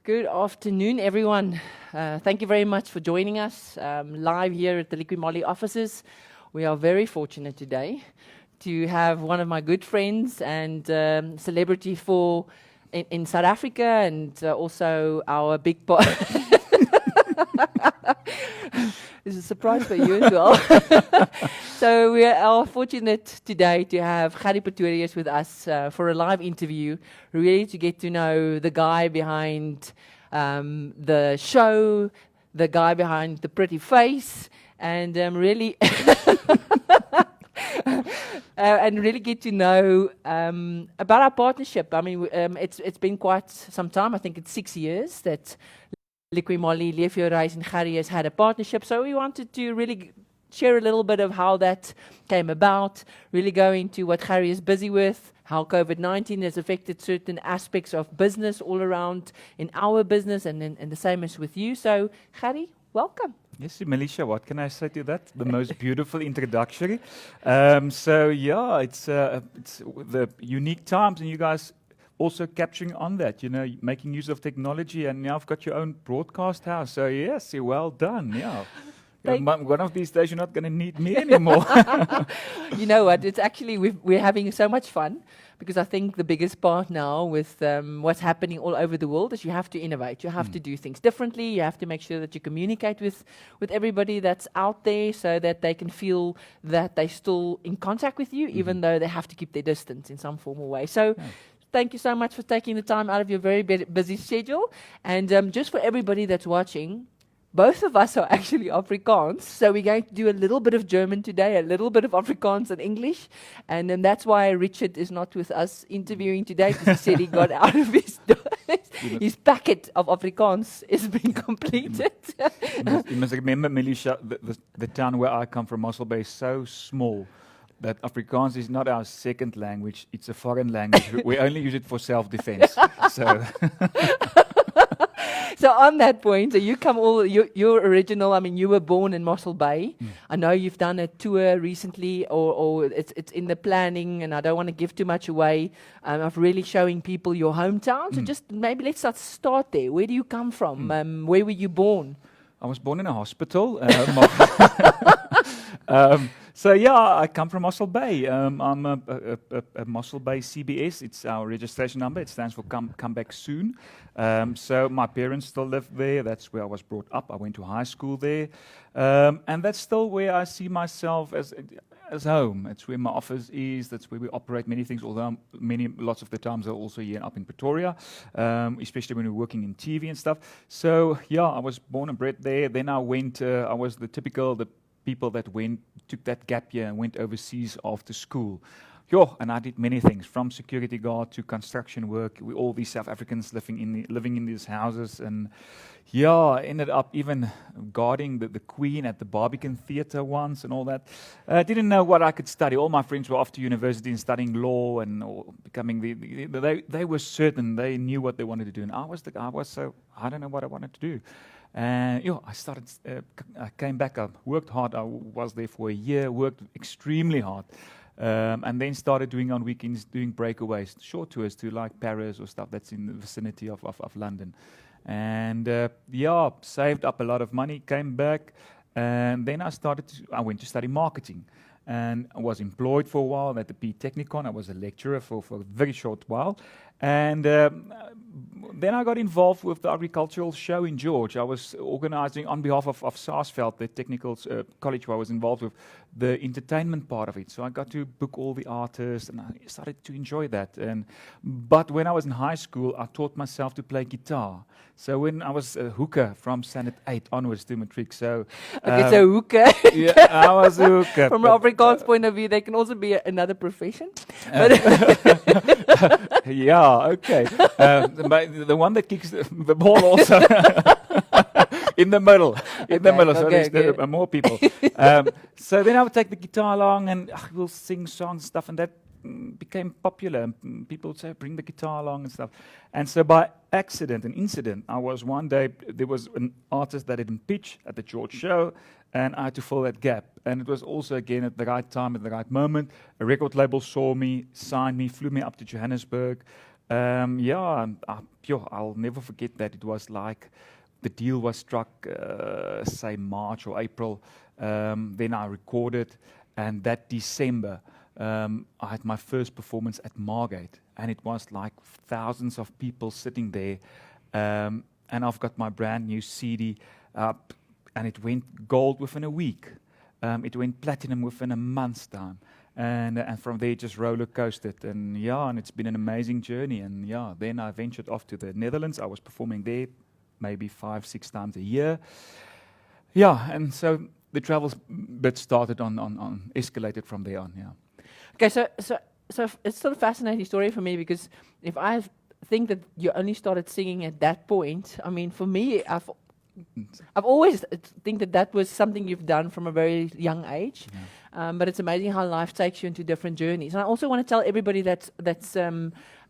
Good afternoon, everyone. Thank you very much for joining us live here at the Liqui Moly offices. We are very fortunate today to have one of my good friends and celebrity in South Africa, and also our big boss. It's a surprise for you as well. So we are fortunate today to have Gerrie Pretorius with us for a live interview, really to get to know the guy behind the show, the guy behind the pretty face, and really and really get to know about our partnership. I mean, it's been quite some time. I think it's 6 years that Liqui Moly, Leef Jou Reis, and Gerrie has had a partnership. So we wanted to really share a little bit of how that came about, really go into what Gerrie is busy with, how COVID-19 has affected certain aspects of business all around in our business, and the same as with you. So, Gerrie, welcome. Yes, Melissa, what can I say to that? The most beautiful introduction. So yeah, it's the unique times, and you guys also capturing on that, you know, making use of technology, and now I've got your own broadcast house. So yes, you're well done. Yeah. One of these days, you're not going to need me anymore. You know what? It's actually, we're having so much fun, because I think the biggest part now with what's happening all over the world is you have to innovate. You have to do things differently. You have to make sure that you communicate with everybody that's out there, so that they can feel that they're still in contact with you, even though they have to keep their distance in some formal way. So. Yeah. Thank you so much for taking the time out of your very busy schedule. And just for everybody that's watching, both of us are actually Afrikaans, so we're going to do a little bit of German today, a little bit of Afrikaans and English, and then that's why Richard is not with us interviewing today, because he said he got out of his packet of Afrikaans is being completed. You must remember, Melissa, the town where I come from, Mossel Bay, is so small that Afrikaans is not our second language, it's a foreign language. We only use it for self-defense. So on that point, so you're original, I mean, you were born in Mossel Bay. I know you've done a tour recently, or it's in the planning, and I don't want to give too much away, of really showing people your hometown. So just maybe let's start there. Where do you come from? Where were you born? I was born in a hospital. So yeah, I come from Mossel Bay. I'm a Mossel Bay CBS. It's our registration number. It stands for Come Back Soon. So my parents still live there. That's where I was brought up. I went to high school there. And that's still where I see myself as home. It's where my office is. That's where we operate many things, although lots of the times are also here up in Pretoria, especially when we're working in TV and stuff. So yeah, I was born and bred there. Then I went, I was the people that took that gap year and went overseas after school. And I did many things, from security guard to construction work. We all these South Africans living in these houses, and I ended up even guarding the Queen at the Barbican Theatre once and all that. I didn't know what I could study. All my friends were off to university and studying law and becoming they were certain they knew what they wanted to do, and I don't know what I wanted to do. And I came back, I worked hard. I was there for a year, worked extremely hard. And then started doing on weekends, doing breakaways, short tours to like Paris or stuff that's in the vicinity of London. And saved up a lot of money, came back, and then I went to study marketing. And I was employed for a while at the P Technicon. I was a lecturer for a very short while. And then I got involved with the agricultural show in George. I was organizing on behalf of Sarsveld, the technical college where I was involved with, the entertainment part of it. So I got to book all the artists, and I started to enjoy that. But when I was in high school, I taught myself to play guitar. So when I was a hooker from standard 8 onwards to matric. So okay, so hooker. Yeah, I was a hooker. From an Afrikaans point of view, they can also be another profession. Yeah, okay. The one that kicks the ball also. In the middle, so there's more people. So then I would take the guitar along, and we'll sing songs and stuff, and that became popular. People would say, bring the guitar along and stuff. And so by an incident, one day, there was an artist that didn't pitch at the George show, and I had to fill that gap. And it was also, again, at the right time, at the right moment. A record label saw me, signed me, flew me up to Johannesburg. I'll never forget that. It was like the deal was struck, say March or April. Then I recorded, and that December, I had my first performance at Margate, and it was like thousands of people sitting there. And I've got my brand new CD up, and it went gold within a week. It went platinum within a month's time. And from there, just roller coasted. And it's been an amazing journey. And then I ventured off to the Netherlands. I was performing there maybe 5-6 times a year. And so the travel bit started on escalated from there on. Okay, so it's still a fascinating story for me, because if I think that you only started singing at that point, I mean, for me, I've always think that was something you've done from a very young age. But it's amazing how life takes you into different journeys. And I also want to tell everybody that's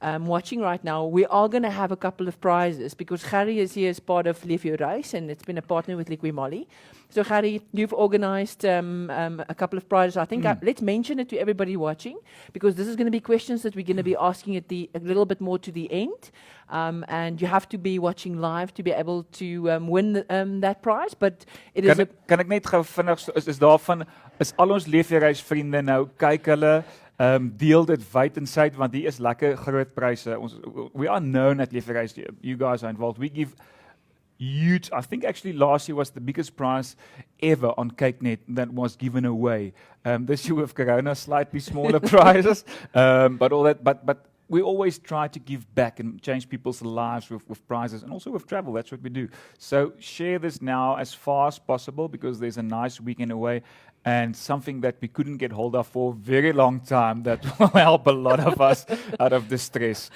watching right now, we are going to have a couple of prizes, because Gerrie is here as part of Leef Jou Reis, and it's been a partner with Liqui Moly. So Gerrie, you've organized a couple of prizes. I think let's mention it to everybody watching, because this is going to be questions that we're going to be asking at a little bit more to the end. And you have to be watching live to be able to win that prize. But it is kan ek net gou vinnig is daarvan is al ons Leef Jou Reis vriende nou kyk hulle deel dit wyd en suid, want hier is lekker groot pryse. We are known at Leef Jou Reis. You guys are involved. We give huge, I think actually last year was the biggest prize ever on CakeNet that was given away. This year with Corona, slightly smaller prizes, but all that, but we always try to give back and change people's lives with prizes, and also with travel. That's what we do. So share this now as far as possible, because there's a nice weekend away, and something that we couldn't get hold of for a very long time that will help a lot of us out of distress.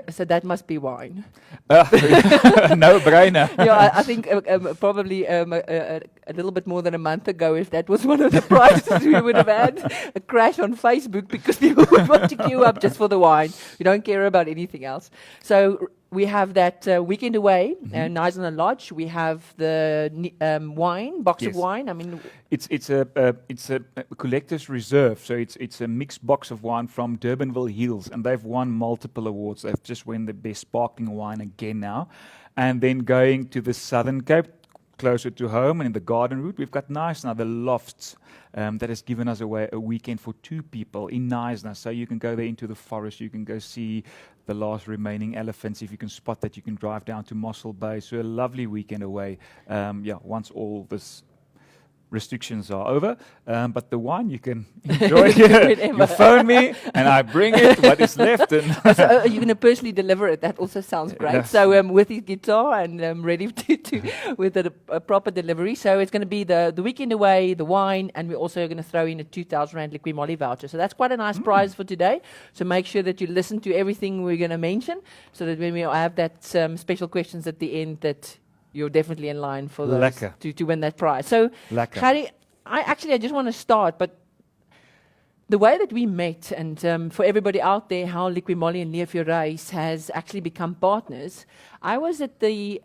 So that must be wine. No brainer. I think probably a little bit more than a month ago, if that was one of the prizes, we would have had a crash on Facebook, because people would want to queue up just for the wine. We don't care about anything else. So we have that weekend away, Nice on the Lodge. We have the wine, box of wine. I mean, it's a collector's reserve. So it's a mixed box of wine from Durbanville Hills, and they've won multiple awards. They've just won the best sparkling wine again now. And then going to the Southern Cape, closer to home, and in the garden route, we've got Knysna, the Lofts, that has given us away a weekend for 2 people in Knysna. So you can go there into the forest, you can go see the last remaining elephants. If you can spot that, you can drive down to Mossel Bay. So a lovely weekend away, once all this restrictions are over, but the wine you can enjoy. You phone me and I bring it, what is left. And so you're going to personally deliver it. That also sounds great. Yes. So with his guitar and ready to with a proper delivery. So it's going to be the weekend away, the wine, and we're also going to throw in a 2,000 Rand Liqui Moly voucher. So that's quite a nice prize for today. So make sure that you listen to everything we're going to mention, so that when we have that special questions at the end, that you're definitely in line for those to win that prize. So, Gerrie, I just want to start, but the way that we met, and for everybody out there, how Liqui Moly and Leef Jou Reis has actually become partners. I was at the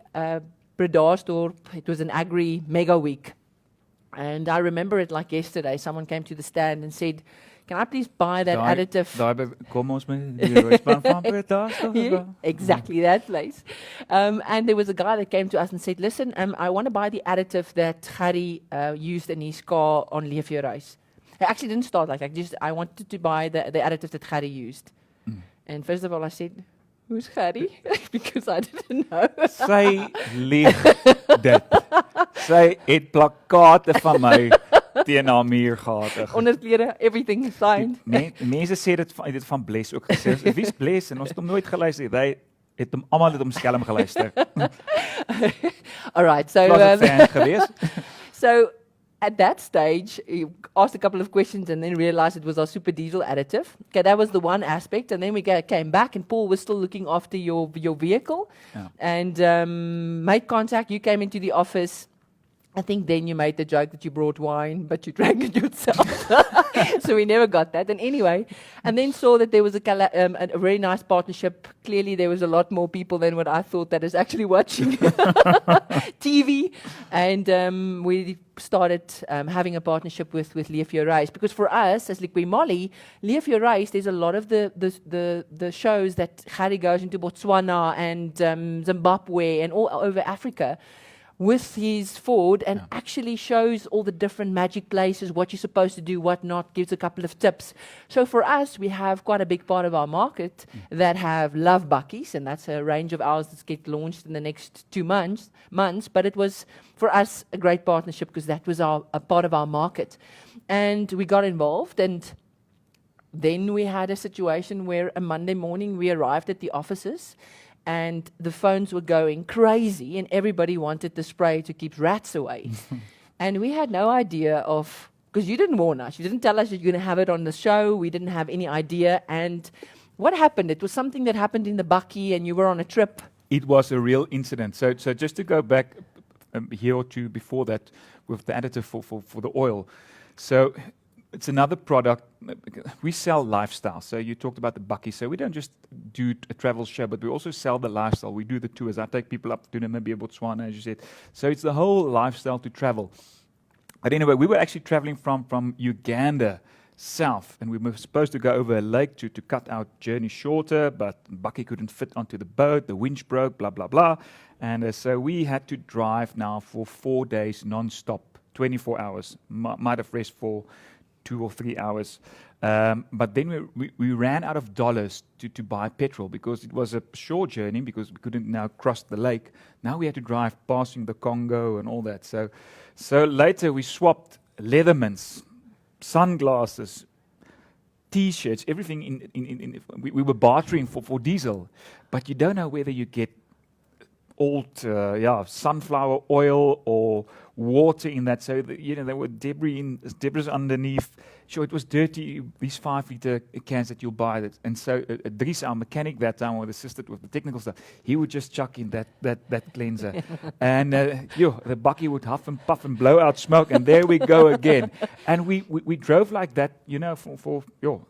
Bredasdorp, it was an agri mega week, and I remember it like yesterday. Someone came to the stand and said, "Can I please buy that additive?" Exactly, that place. And there was a guy that came to us and said, "Listen, I want to buy the additive that Gerrie used in his car on Leef Jou Reis." I actually didn't start like that. I wanted to buy the additive that Gerrie used. And first of all, I said, "Who's Gerrie?" Because I didn't know. Sy lieg dit. Sy het plakkate van my teen haar muur gehad. Onderklede, everything signed. Mense sê dit van Bless ook gesê. Wie's Bless? En ons het hom nooit geluister. Hy het hom almal het hom skelm geluister. All right, so so at that stage, you asked a couple of questions and then realized it was our super diesel additive. Okay, that was the one aspect. And then we came back, and Paul was still looking after your vehicle and made contact. You came into the office. I think then you made the joke that you brought wine, but you drank it yourself. So we never got that. And anyway, and then saw that there was a very nice partnership. Clearly, there was a lot more people than what I thought that is actually watching TV. And we started having a partnership with Leef Jou Reis. Because for us, as Liqui Moly, Leef Jou Reis, there's a lot of the shows that Gerrie goes into Botswana and Zimbabwe and all over Africa with his Ford and actually shows all the different magic places, what you're supposed to do, what not, gives a couple of tips. So for us, we have quite a big part of our market that have love buckies, and that's a range of ours that's get launched in the next 2 months. But it was, for us, a great partnership because that was a part of our market. And we got involved, and then we had a situation where a Monday morning we arrived at the offices, and the phones were going crazy, and everybody wanted the spray to keep rats away. And we had no idea of, because you didn't warn us, you didn't tell us you're going to have it on the show, we didn't have any idea. And what happened? It was something that happened in the bucky, and you were on a trip. It was a real incident. So just to go back a year or two before that, with the additive for the oil. So it's another product. We sell lifestyle. So you talked about the bucky. So we don't just do a travel show, but we also sell the lifestyle. We do the tours. I take people up to Namibia, Botswana, as you said. So it's the whole lifestyle to travel. But anyway, we were actually traveling from Uganda south, and we were supposed to go over a lake to cut our journey shorter, but bucky couldn't fit onto the boat. The winch broke, blah, blah, blah. And so we had to drive now for 4 days non-stop, 24 hours. Might have rest for 2 or 3 hours. But then we ran out of dollars to buy petrol because it was a short journey because we couldn't now cross the lake. Now we had to drive passing the Congo and all that. So later we swapped Leathermans, sunglasses, T-shirts, everything. We were bartering for diesel. But you don't know whether you get old sunflower oil or water in that. So there were debris underneath. Sure, it was dirty, these 5-liter cans that you'll buy. And so Dries, our mechanic that time, was assisted with the technical stuff. He would just chuck in that cleanser. And the bucky would huff and puff and blow out smoke, and there we go again. And we drove like that, for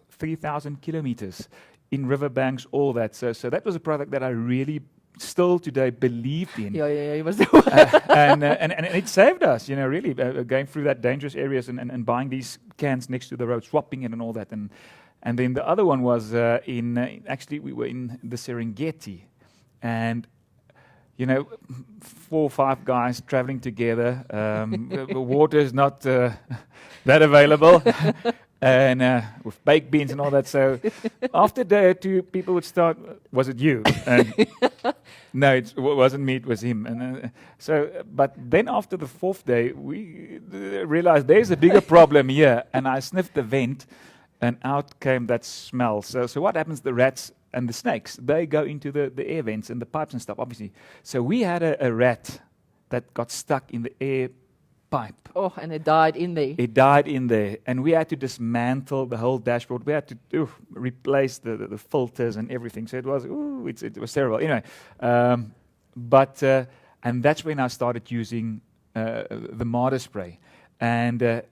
3,000 kilometers in riverbanks, all that. So that was a product that I really still today believed in. Yeah, he was and it saved us, really, going through that dangerous areas and buying these cans next to the road, swapping it and all that. And then the other one was actually we were in the Serengeti, and 4 or 5 guys traveling together. The water is not that available. And with baked beans and all that. So after day or two, people would start, was it you? And no, it wasn't me, it was him. And but then after the 4th day, we realized there's a bigger problem here. And I sniffed the vent, and out came that smell. So what happens? The rats and the snakes, they go into the air vents and the pipes and stuff, obviously. So we had a rat that got stuck in the air pipe. Oh, and it died in there. It died in there, and we had to dismantle the whole dashboard. We had to replace the filters and everything. So it was terrible. Anyway, and that's when I started using the Marder spray. And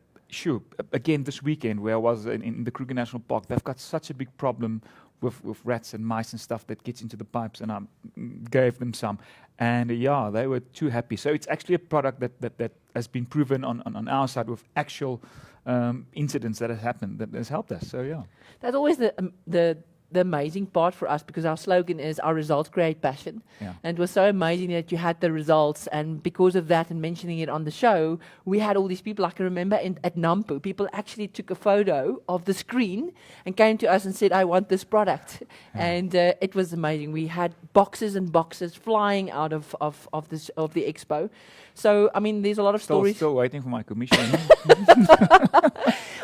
again this weekend where I was in the Kruger National Park, they've got such a big problem with rats and mice and stuff that gets into the pipes, and I gave them some. And they were too happy. So it's actually a product that has been proven on our side with actual incidents that have happened that has helped us. So yeah, that's always the amazing part for us, because our slogan is our results create passion. Yeah. And it was so amazing that you had the results, and because of that and mentioning it on the show, we had all these people. I can remember at Nampo, people actually took a photo of the screen and came to us and said, I want this product. Yeah. And it was amazing. We had boxes and boxes flying out of the expo. So, I mean, there's a lot of stories. Still waiting for my commission.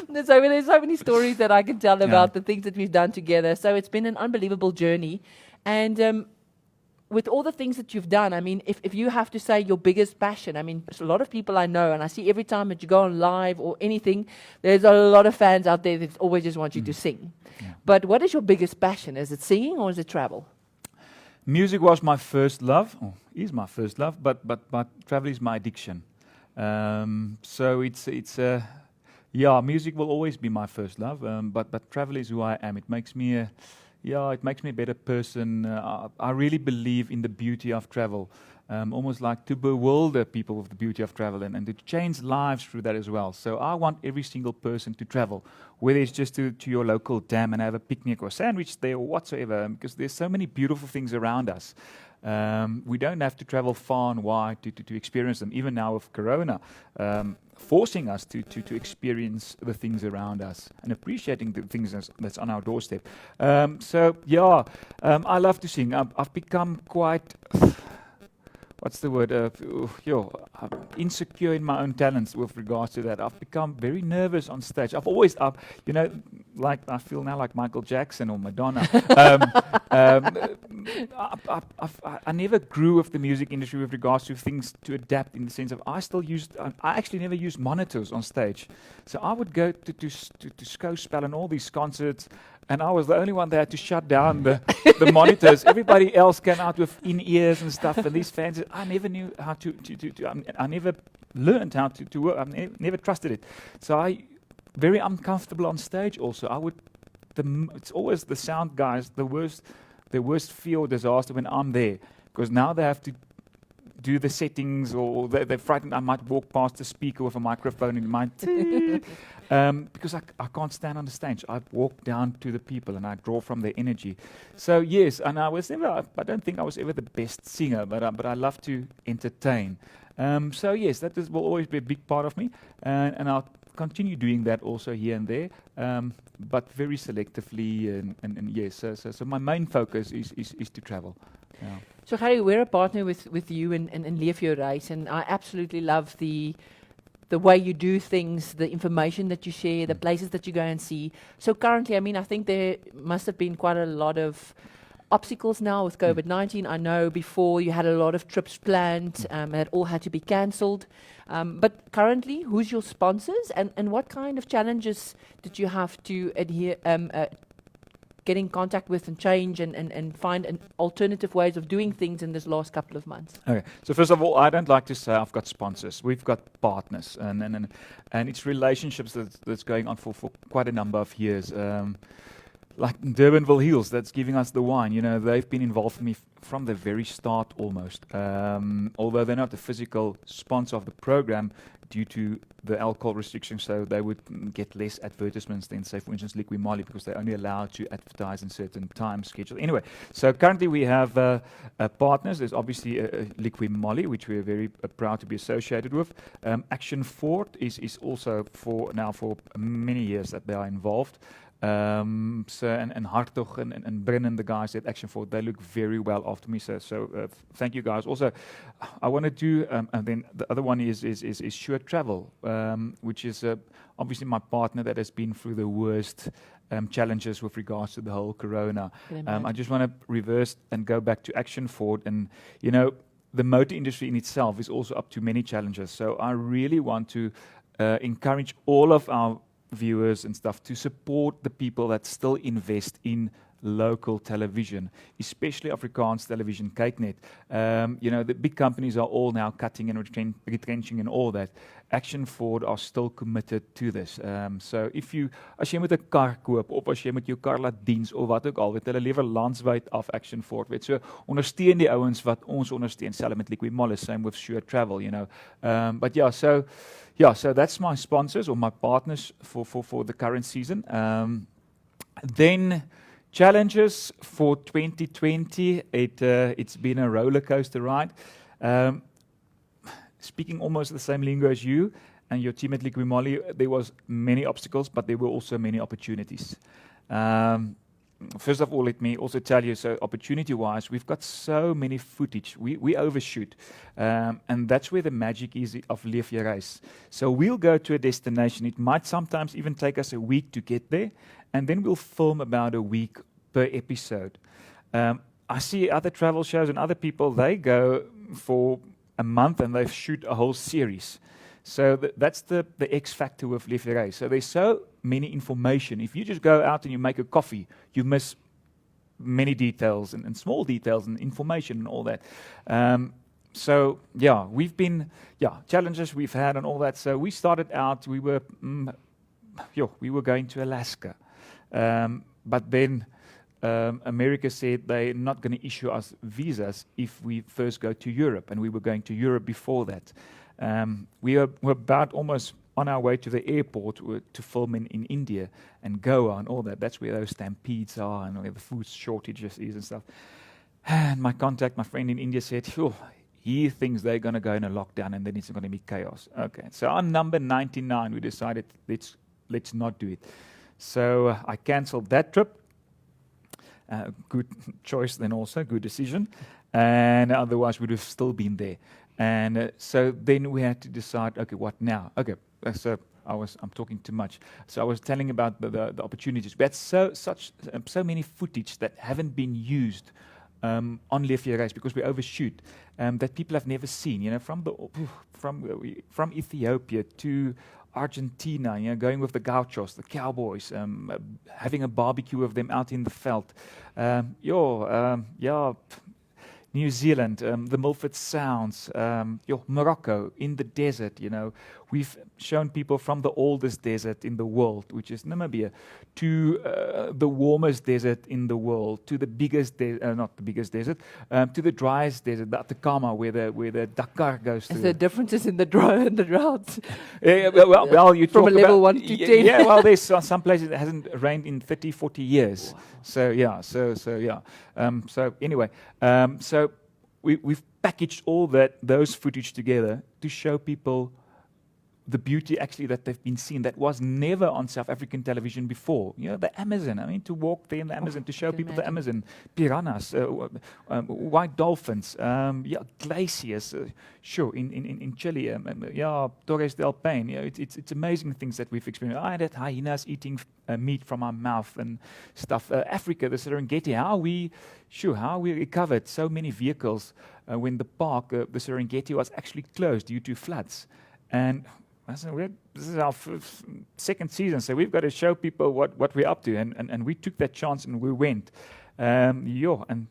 There's so many stories that I can tell about the things that we've done together. So it's been an unbelievable journey. And with all the things that you've done, I mean, if you have to say your biggest passion, I mean, there's a lot of people I know, and I see every time that you go on live or anything, there's a lot of fans out there that always just want you to sing. Yeah. But what is your biggest passion? Is it singing or is it travel? Music was my first love, is my first love, but travel is my addiction. So yeah, music will always be my first love, but travel is who I am. It makes me it makes me a better person. I really believe in the beauty of travel, almost like to bewilder people with the beauty of travel and to change lives through that as well. So I want every single person to travel, whether it's just to your local dam and have a picnic or sandwich there or whatsoever, because there's so many beautiful things around us. We don't have to travel far and wide to experience them. Even now with Corona, forcing us to experience the things around us and appreciating the things that's on our doorstep. So yeah, I love to sing. I've become quite what's the word? I'm insecure in my own talents with regards to that. I've become very nervous on stage. I've always, like I feel now like Michael Jackson or Madonna. I never grew with the music industry with regards to things to adapt in the sense of I actually never used monitors on stage. So I would go to Skouspel and all these concerts, and I was the only one that had to shut down the monitors. Everybody else came out with in-ears and stuff, and these fans, I never knew how to I never learned how to work. I never trusted it. So I very uncomfortable on stage also. It's always the sound guys, the worst fear or disaster when I'm there, because now they have to do the settings, or they're frightened I might walk past the speaker with a microphone and it might because I can't stand on the stage. I walk down to the people and I draw from their energy. So yes, and I don't think I was ever the best singer, but I love to entertain. So yes, will always be a big part of me, and I'll continue doing that also here and there, but very selectively, and yes, so my main focus is to travel. Yeah. So Gerrie, we're a partner with you and Leef Jou Reis, and I absolutely love the way you do things, the information that you share, the places that you go and see. So currently, I think there must have been quite a lot of obstacles now with COVID-19. I know before you had a lot of trips planned that all had to be cancelled. But currently, who's your sponsors, and what kind of challenges did you have to get in contact with and change and find alternative ways of doing things in this last couple of months? Okay, so first of all, I don't like to say I've got sponsors. We've got partners, and it's relationships that's going on for quite a number of years. Like Durbanville Hills, that's giving us the wine. They've been involved with me from the very start almost. Although they're not the physical sponsor of the program due to the alcohol restrictions, so they would get less advertisements than, say, for instance, Liqui Moly, because they're only allowed to advertise in certain time schedules. Anyway, so currently we have partners. There's obviously Liqui Moly, which we are very proud to be associated with. Action Ford is also for many years that they are involved. So and Hartog and Brennan, the guys at Action Ford, they look very well after me. So thank you guys. Also, I want to do, and then the other one is Sure Travel, which is obviously my partner that has been through the worst challenges with regards to the whole Corona. I just want to reverse and go back to Action Ford, and the motor industry in itself is also up to many challenges. So I really want to encourage all of our viewers and stuff to support the people that still invest in local television, especially Afrikaans television, Kyknet. The big companies are all now cutting and retrenching and all that. Action Ford are still committed to this. So as jy met 'n kar koop of as jy met jou kar laat diens of wat ook al, weet hulle lewer landswyd af Action Ford. Weet so ondersteun die ouens wat ons ondersteun, selfs met Liqui Moly, same with Sure Travel, But yeah, so that's my sponsors or my partners for the current season. Then challenges for 2020, it's been a roller coaster ride. Speaking almost the same lingo as you and your team at Liqui Moly, there was many obstacles, but there were also many opportunities. First of all, let me also tell you, so opportunity-wise, we've got so many footage. We overshoot, and that's where the magic is of Leef Jou Reis. So we'll go to a destination. It might sometimes even take us a week to get there, and then we'll film about a week per episode. I see other travel shows and other people, they go for a month and they shoot a whole series. So that's the X factor with Leef Jou Reis. So there's so many information. If you just go out and you make a coffee, you miss many details and small details and information and all that. So yeah, we've been challenges we've had and all that. So we started out. We were going to Alaska, but then America said they're not going to issue us visas if we first go to Europe, and we were going to Europe before that. We were about almost on our way to the airport to film in India and Goa and all that. That's where those stampedes are and where the food shortages is and stuff. And my friend in India said, he thinks they're going to go in a lockdown and then it's going to be chaos. Okay, so on number 99, we decided let's not do it. So I cancelled that trip. Good choice then also, good decision. And otherwise we'd have still been there. And so then we had to decide, okay, what now? Okay, so I'm talking too much. So I was telling about the opportunities. We had so many footage that haven't been used on Leef Jou Reis because we overshoot that people have never seen. You know, from Ethiopia to Argentina, you know, going with the gauchos, the cowboys, having a barbecue with them out in the veld. New Zealand, the Milford Sounds, Morocco, in the desert, you know. We've shown people from the oldest desert in the world, which is Namibia, to the warmest desert in the world, to the biggest not the biggest desert, to the driest desert, the Atacama, where the Dakar goes through. Is there differences in the droughts? Well, you from talk a level about 1 to 10. Yeah, well, there's some places it hasn't rained in 30, 40 years. Wow. So anyway, so we've packaged all those footage together to show people the beauty actually that they've been seeing that was never on South African television before. You know, the Amazon. I mean, to walk there in the Amazon, to show people the Amazon, piranhas, white dolphins, glaciers. Sure, in Chile, Torres del Paine. You know, it's amazing things that we've experienced. I had hyenas eating meat from our mouth and stuff. Africa, the Serengeti. How we recovered so many vehicles when the park, the Serengeti, was actually closed due to floods. And this is our second season, so we've got to show people what we're up to, and we took that chance and we went. And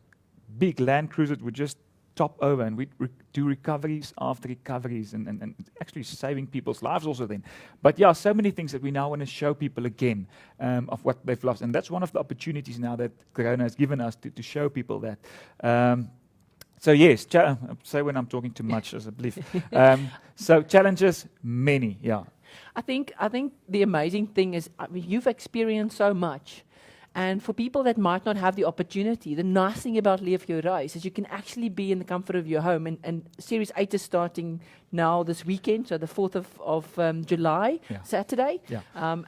big Land Cruisers would just top over, and we do recoveries after recoveries, and actually saving people's lives also then. But so many things that we now want to show people again of what they've lost, and that's one of the opportunities now that Corona has given us to show people that. So yes, say when I'm talking too much, as I believe. So challenges, many, I think the amazing thing is, I mean, you've experienced so much, and for people that might not have the opportunity, the nice thing about Leef Jou Reis is you can actually be in the comfort of your home. And Series 8 is starting now this weekend, so the 4th of July, Saturday. Yeah.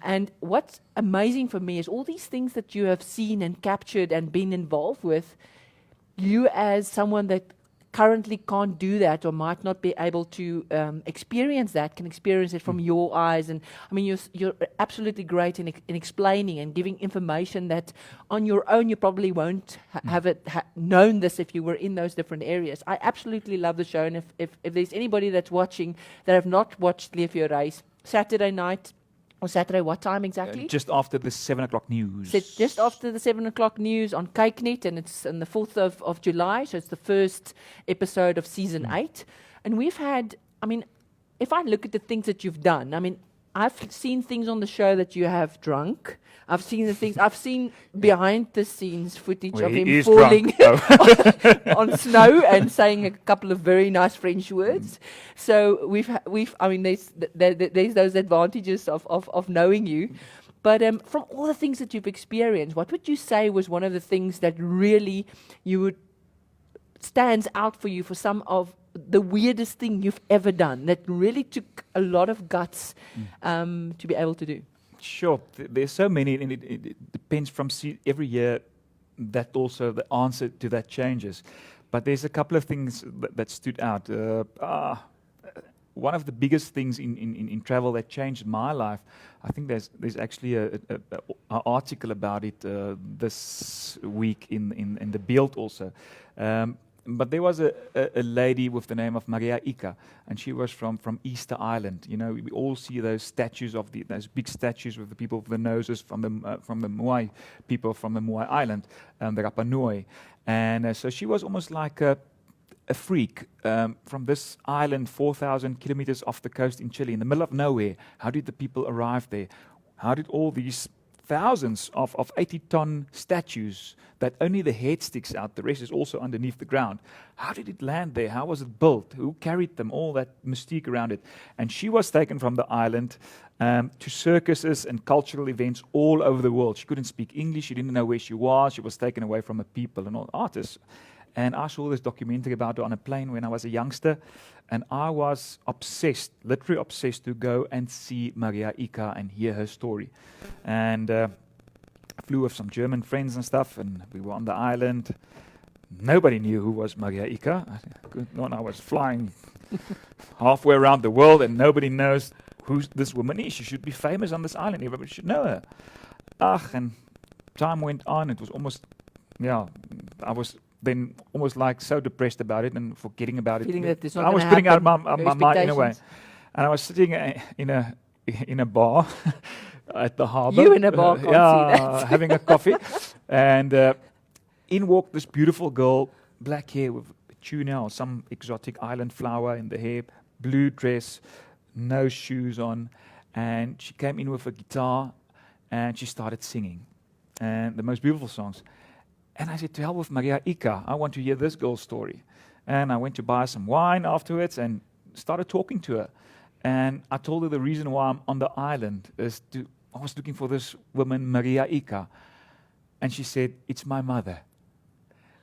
And what's amazing for me is all these things that you have seen and captured and been involved with. You as someone that currently can't do that or might not be able to experience that, can experience it from your eyes. And I mean, you're absolutely great in explaining and giving information that on your own you probably won't have known this if you were in those different areas. I absolutely love the show, and if there's anybody that's watching that have not watched Leef Jou Reis, Saturday night, or Saturday, what time exactly? Just after the 7 o'clock news. So just after the 7 o'clock news on KykNet, and it's on the 4th of July, so it's the first episode of Season 8. And we've had, I mean, if I look at the things that you've done, I mean, I've seen things on the show that you have drunk. I've seen behind the scenes footage of him falling on snow and saying a couple of very nice French words. So I mean, there's those advantages of knowing you. But from all the things that you've experienced, what would you say was one of the things that really stands out for you for some of the weirdest thing you've ever done that really took a lot of guts to be able to do? Sure, there's so many, and it depends from every year. That also the answer to that changes, but there's a couple of things that stood out. One of the biggest things in travel that changed my life, I think there's actually an article about it this week in the Beeld also. But there was a lady with the name of Maria Ika, and she was from Easter Island. You know, we all see those statues of those big statues with the people with the noses from the Moai people from the Moai Island, the Rapa Nui. And so she was almost like a a freak from this island 4,000 kilometers off the coast in Chile, in the middle of nowhere. How did the people arrive there? How did all these thousands of 80-ton statues that only the head sticks out, the rest is also underneath the ground? How did it land there? How was it built? Who carried them? All that mystique around it. And she was taken from the island to circuses and cultural events all over the world. She couldn't speak English. She didn't know where she was. She was taken away from her people and all artists. And I saw this documentary about her on a plane when I was a youngster. And I was obsessed, literally obsessed, to go and see Maria Ika and hear her story. And I flew with some German friends and stuff, and we were on the island. Nobody knew who was Maria Ika. I was flying halfway around the world, and nobody knows who this woman is. She should be famous on this island. Everybody should know her. And time went on. It was almost, I was then almost like so depressed about it and forgetting about Feeling it. that it's not I was gonna putting out happen, my mind in a way. expectations. And I was sitting in a bar at the harbor. You in a bar, can't see that. Having a coffee. And in walked this beautiful girl, black hair with tuna or some exotic island flower in the hair, blue dress, no shoes on. And she came in with a guitar and she started singing. And the most beautiful songs. And I said, to hell with Maria Ika, I want to hear this girl's story. And I went to buy some wine afterwards and started talking to her. And I told her the reason why I'm on the island is I was looking for this woman, Maria Ika. And she said, it's my mother.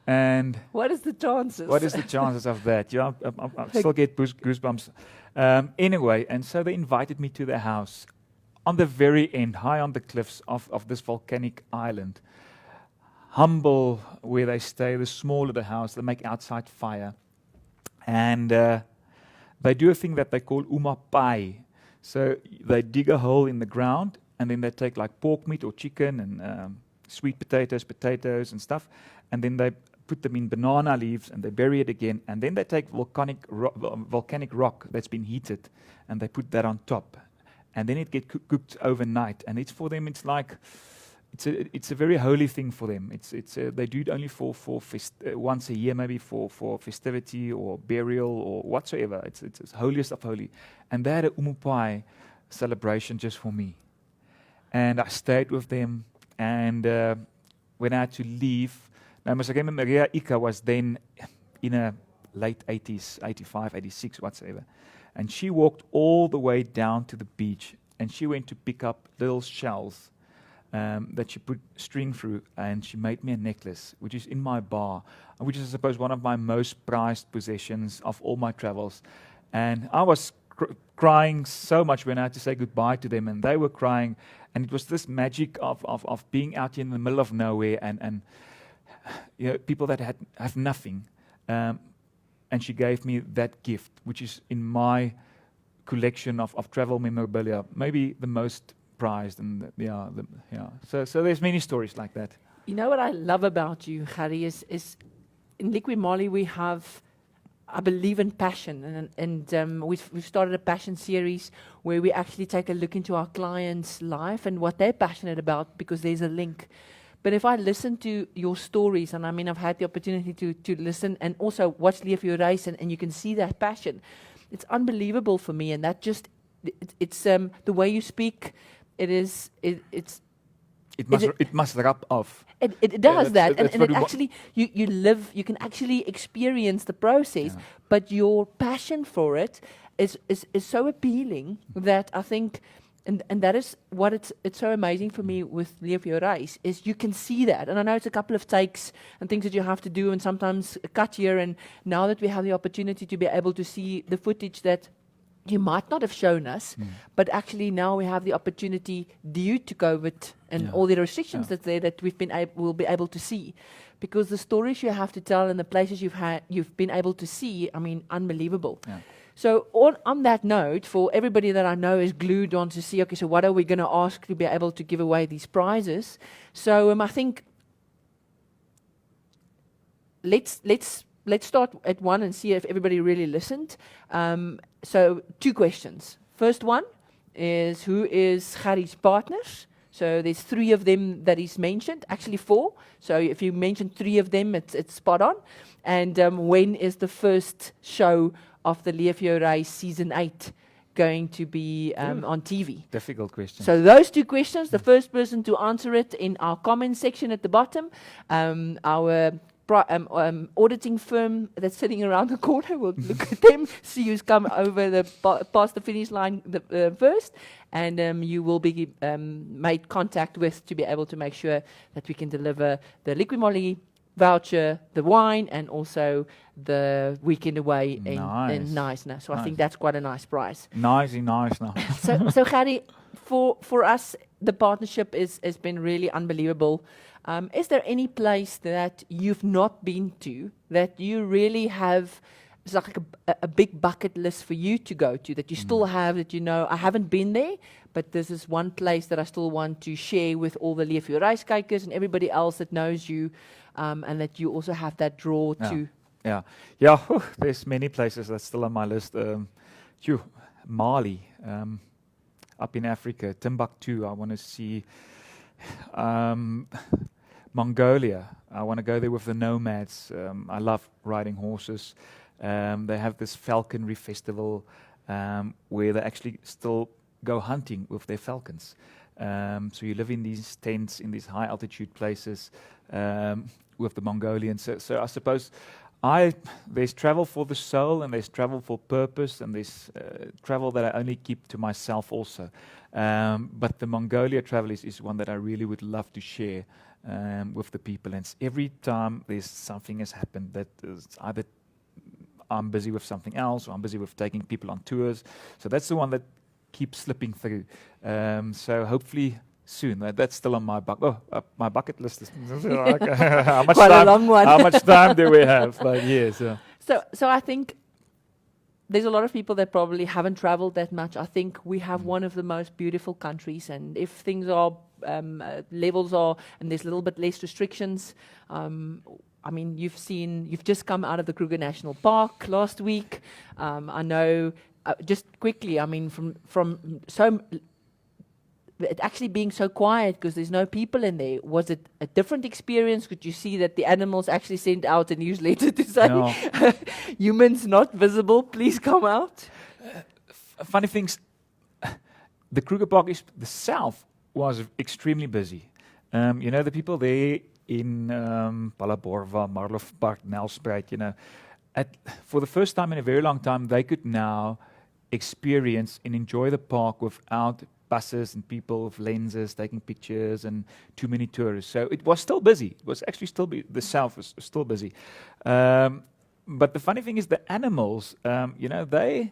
And What is the chances? what is the chances of that? Yeah, I still get goosebumps. Anyway, and so they invited me to their house on the very end, high on the cliffs of this volcanic island. Humble where they stay, the smaller the house, they make outside fire. And they do a thing that they call umapai. So they dig a hole in the ground, and then they take like pork meat or chicken and sweet potatoes and stuff, and then they put them in banana leaves and they bury it again, and then they take volcanic rock that's been heated, and they put that on top, and then it gets cooked overnight. And it's for them, it's like it's a very holy thing for them. They do it only for once a year, maybe for festivity or burial or whatsoever. It's holiest of holy. And they had a umupai celebration just for me. And I stayed with them. And when I had to leave, now Maria Ika was then in her late 80s, 85, 86, whatsoever. And she walked all the way down to the beach, and she went to pick up little shells that she put string through, and she made me a necklace, which is in my bar, which is, I suppose, one of my most prized possessions of all my travels. And I was crying so much when I had to say goodbye to them, and they were crying, and it was this magic of being out here in the middle of nowhere, and people that have nothing. And she gave me that gift, which is in my collection of travel memorabilia, maybe the most prized. And so there's many stories like that. You know what I love about you, Gerrie, is in Liqui Moly we have, I believe in passion, and we've started a passion series where we actually take a look into our clients' life and what they're passionate about, because there's a link. But if I listen to your stories, and I mean I've had the opportunity to listen and also watch Leef Jou Reis, and you can see that passion. It's unbelievable for me, and that just it's the way you speak. It must rub off. It does that, that's and what it we actually you live. You can actually experience the process, but your passion for it is so appealing that I think. And that is what it's so amazing for me with Leef Jou Reis, is you can see that. And I know it's a couple of takes and things that you have to do, and sometimes a cut here. And now that we have the opportunity to be able to see the footage that you might not have shown us, but actually now we have the opportunity due to COVID and all the restrictions that's there, that we'll be able to see. Because the stories you have to tell and the places you've been able to see, I mean, unbelievable. Yeah. So on that note, for everybody that I know is glued on to see, okay, so what are we going to ask to be able to give away these prizes? So I think let's start at one and see if everybody really listened. So 2 questions. First one is, who is Gerrie's partners? So there's 3 of them that is mentioned, actually 4. So if you mention 3 of them, it's spot on. And when is the first show of the Leef Jou Reis season 8 going to be on TV? Difficult question. So those 2 questions, the first person to answer it in our comment section at the bottom, our auditing firm that's sitting around the corner will look at them, see who's come over past the finish line first, and you will be made contact with to be able to make sure that we can deliver the Liqui Moly voucher, the wine, and also the weekend away in Nice. So I think that's quite a nice prize. Nice now. So Gerrie, for us, the partnership has been really unbelievable. Is there any place that you've not been to that you really have, it's like a big bucket list for you to go to, that you still have, that you know, I haven't been there, but this is one place that I still want to share with all the Leef Jou Reis kijkers and everybody else that knows you, and that you also have that draw to? Yeah. There's many places that's still on my list. Mali, up in Africa, Timbuktu, I want to see. Mongolia, I want to go there with the nomads. I love riding horses. They have this falconry festival where they actually still go hunting with their falcons. So you live in these tents in these high altitude places with the Mongolians. So I suppose there's travel for the soul, and there's travel for purpose, and there's travel that I only keep to myself also. But the Mongolia travel is one that I really would love to share with the people. And every time there's something has happened that is either I'm busy with something else, or I'm busy with taking people on tours. So that's the one that keeps slipping through. So hopefully soon. That's still on my my bucket list. How much Quite time, a long one. How much time do we have? But yes. So I think there's a lot of people that probably haven't traveled that much. I think we have one of the most beautiful countries, and if things are levels are, and there's a little bit less restrictions. I mean, you've just come out of the Kruger National Park last week. I know, just quickly, I mean, from so it actually being so quiet because there's no people in there. Was it a different experience? Could you see that the animals actually sent out a newsletter to say, No. humans not visible, please come out? Funny things, the Kruger Park the south was extremely busy. The people there in Palaborva, Marlof Park, Nelspruit, for the first time in a very long time, they could now experience and enjoy the park without buses and people with lenses taking pictures and too many tourists. So it was still busy. It was actually still the south was still busy. But the funny thing is the animals, they're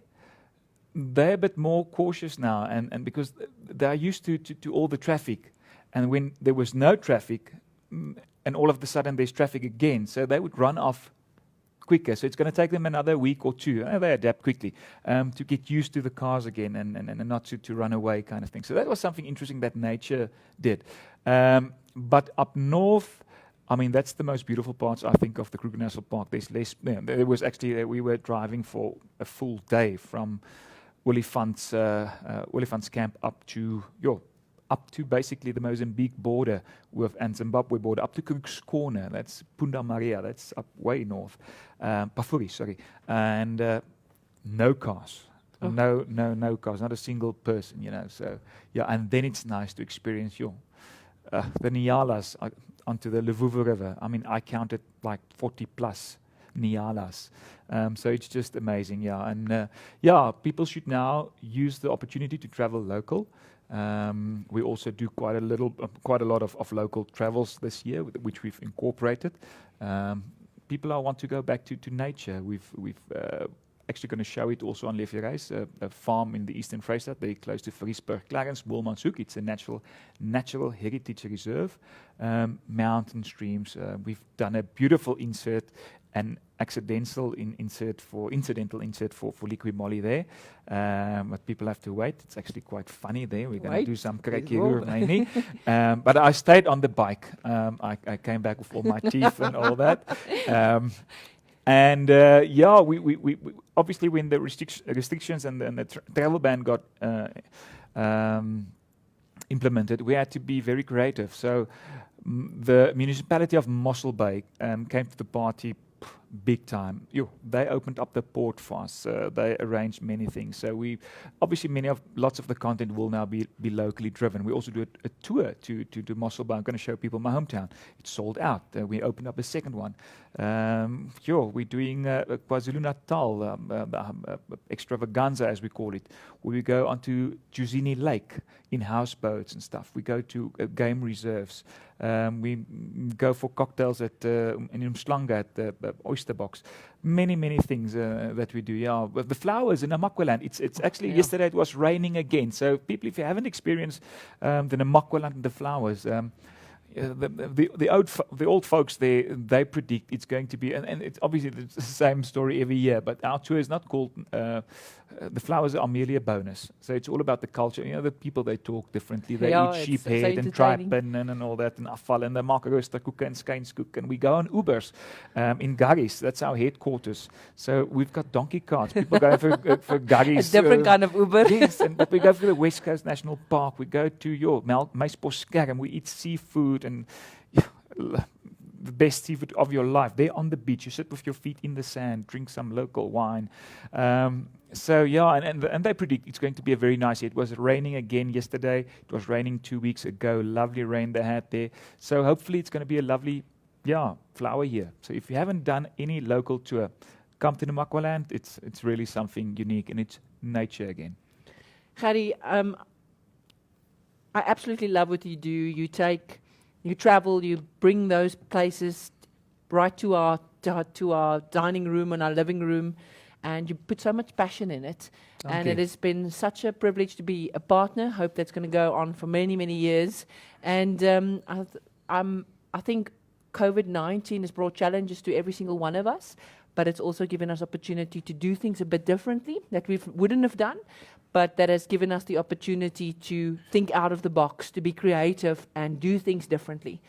a bit more cautious now, and because they're used to all the traffic. And when there was no traffic, and all of a sudden there's traffic again, so they would run off quicker. So it's going to take them another week or two. They adapt quickly to get used to the cars again and not to run away kind of thing. So that was something interesting that nature did. But up north, I mean, that's the most beautiful parts, I think, of the Kruger National Park. There's less. There was actually we were driving for a full day from Olifant's camp up to basically the Mozambique border and Zimbabwe border, up to Cook's Corner. That's Punda Maria. That's up way north. Pafuri, sorry. And no cars. Oh. No cars. Not a single person, So, yeah, and then it's nice to experience the Nyalas onto the Levuvu River. I mean, I counted like 40 plus Nyalas. So it's just amazing, yeah. And people should now use the opportunity to travel local. We also do quite a lot of local travels this year, which we've incorporated. People want to go back to nature. We've actually going to show it also on Leef Jou Reis, a farm in the Eastern Vrystaat, very close to Vriesburg, Clarence, Woolmanshoek. It's a natural heritage reserve. Mountain streams. We've done a beautiful insert, an incidental insert for Liqui Moly there, but people have to wait. It's actually quite funny there. We're going to do some karakia mainly, but I stayed on the bike. I came back with all my teeth and all that, we obviously when the restrictions and the travel ban got implemented, we had to be very creative. So the municipality of Mossel Bay came to the party big time. They opened up the port for us. They arranged many things. So we obviously lots of the content will now be locally driven. We also do a tour to Mossel Bay. I'm going to show people my hometown. It's sold out. We opened up a second one. We're doing KwaZulu-Natal extravaganza, as we call it, where we go onto Juzini Lake in houseboats and stuff. We go to game reserves. We go for cocktails in Umslanga at the Oyster Box. Many things that we do. Yeah, but the flowers in Namakwaland. It's actually yesterday it was raining again. So people, if you haven't experienced the Namakwaland and the flowers. The old folks there, they predict it's going to be, and it's obviously the same story every year, but our tour is not called, the flowers are merely a bonus. So it's all about the culture. The people, they talk differently. They eat sheep head and tripen and all that, and afval, and they maak roosterkoek and skynskoek. And we go on Ubers in Garries. That's our headquarters. So we've got donkey carts. People go for Garries. A different kind of Uber. Yes, but we go for the West Coast National Park. We go to Meisbosskerm. We eat seafood and the best seafood of your life. There on the beach, you sit with your feet in the sand, drink some local wine. And they predict it's going to be a very nice year. It was raining again yesterday. It was raining 2 weeks ago. Lovely rain they had there. So hopefully it's going to be a lovely, flower year. So if you haven't done any local tour, come to Namakwaland. It's really something unique, and it's nature again. Gerrie, I absolutely love what you do. You travel, you bring those places right to our dining room and our living room, and you put so much passion in it. And it has been such a privilege to be a partner. Hope that's going to go on for many years. And I think COVID-19 has brought challenges to every single one of us, but it's also given us opportunity to do things a bit differently that we wouldn't have done. But that has given us the opportunity to think out of the box, to be creative and do things differently.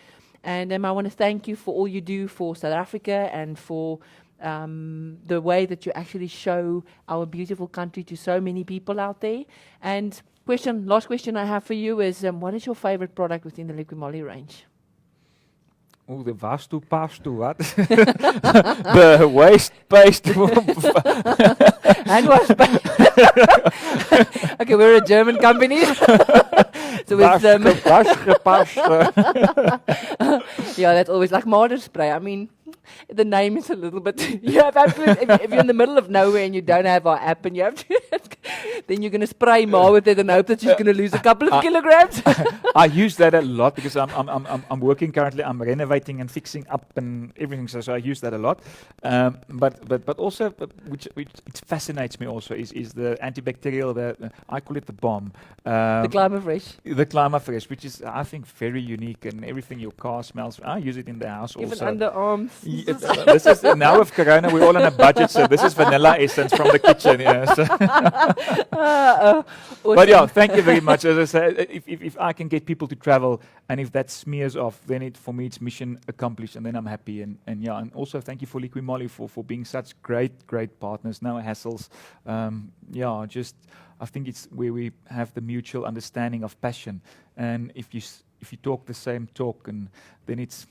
And I want to thank you for all you do for South Africa and for the way that you actually show our beautiful country to so many people out there. And last question I have for you is, what is your favorite product within the Liqui Moly range? Oh, the vastu pastu, what? The waste paste. Hand wash paste. Okay, we're a German company. So it's that's always like modern spray. I mean, the name is a little bit. You have if you're in the middle of nowhere and you don't have our app and you have to, then you're going to spray more with it and hope that she's going to lose a couple of kilograms. I use that a lot because I'm working currently. I'm renovating and fixing up and everything. So I use that a lot. But also, which it fascinates me also is the antibacterial. I call it the bomb. The Climafresh. The Climafresh, which is I think very unique, and everything your car smells. I use it in the house even also. Even underarms. This is now with Corona, we're all on a budget, so this is vanilla essence from the kitchen. Awesome. But thank you very much. As I say, if I can get people to travel, and if that smears off, then for me it's mission accomplished, and then I'm happy. And also thank you for Liqui Moly for being such great partners. No hassles. I think it's where we have the mutual understanding of passion, and if you talk the same talk, and then it's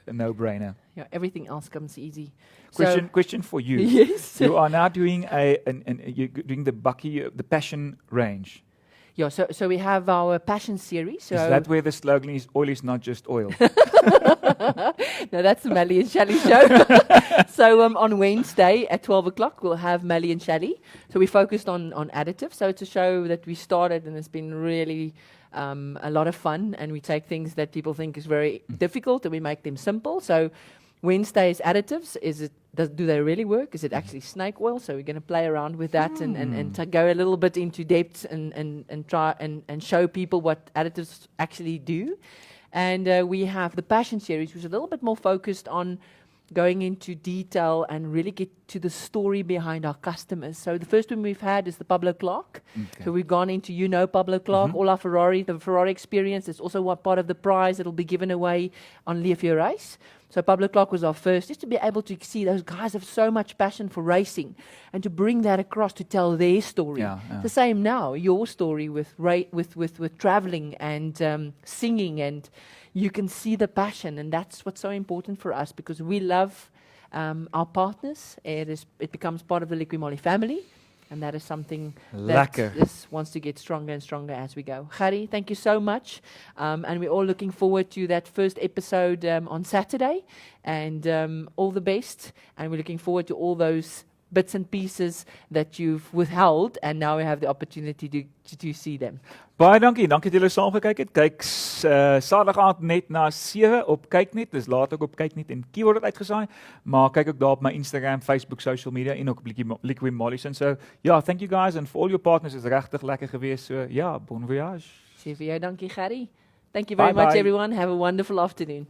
a no-brainer. Yeah, everything else comes easy. Question for you. Yes. You are now doing you're doing the passion range. Yeah, so we have our passion series. So is that where the slogan is, oil is not just oil? No, that's the Melly and Shally show. So on Wednesday at 12 o'clock, we'll have Melly and Shally. So we focused on additives. So it's a show that we started, and it's been really a lot of fun. And we take things that people think is very difficult, and we make them simple. So Wednesday is additives. Do they really work? Is it actually snake oil? So we're going to play around with that and to go a little bit into depth and try and show people what additives actually do. And we have the Passion series, which is a little bit more focused on going into detail and really get to the story behind our customers. So the first one we've had is the Pablo Clark. Okay. So we've gone into, Pablo Clark, all our the Ferrari experience. It's also one part of the prize that will be given away on Leef Jou Reis. So Pablo Clark was our first, just to be able to see those guys have so much passion for racing and to bring that across to tell their story. The same now, your story with traveling and singing, and you can see the passion, and that's what's so important for us, because we love our partners. It becomes part of the Liqui Moly family. And that is something that wants to get stronger and stronger as we go. Gerrie, thank you so much. And we're all looking forward to that first episode on Saturday. And all the best. And we're looking forward to all those bits and pieces that you've withheld. And now we have the opportunity to see them. Baie dankie dat julle saam gekyk het. Kyk Saterdag aand net na 7 op Kyknet. Dis laat ook op Kyknet en Kie word dit uitgesaai. Maar kyk ook daar op my Instagram, Facebook, social media en ook op Liqui Moly. So ja, thank you guys, and for all your partners is regtig lekker geweest. So ja, bon voyage. Sê vir jou dankie, Gerrie. Thank you very much, everyone. Have a wonderful afternoon.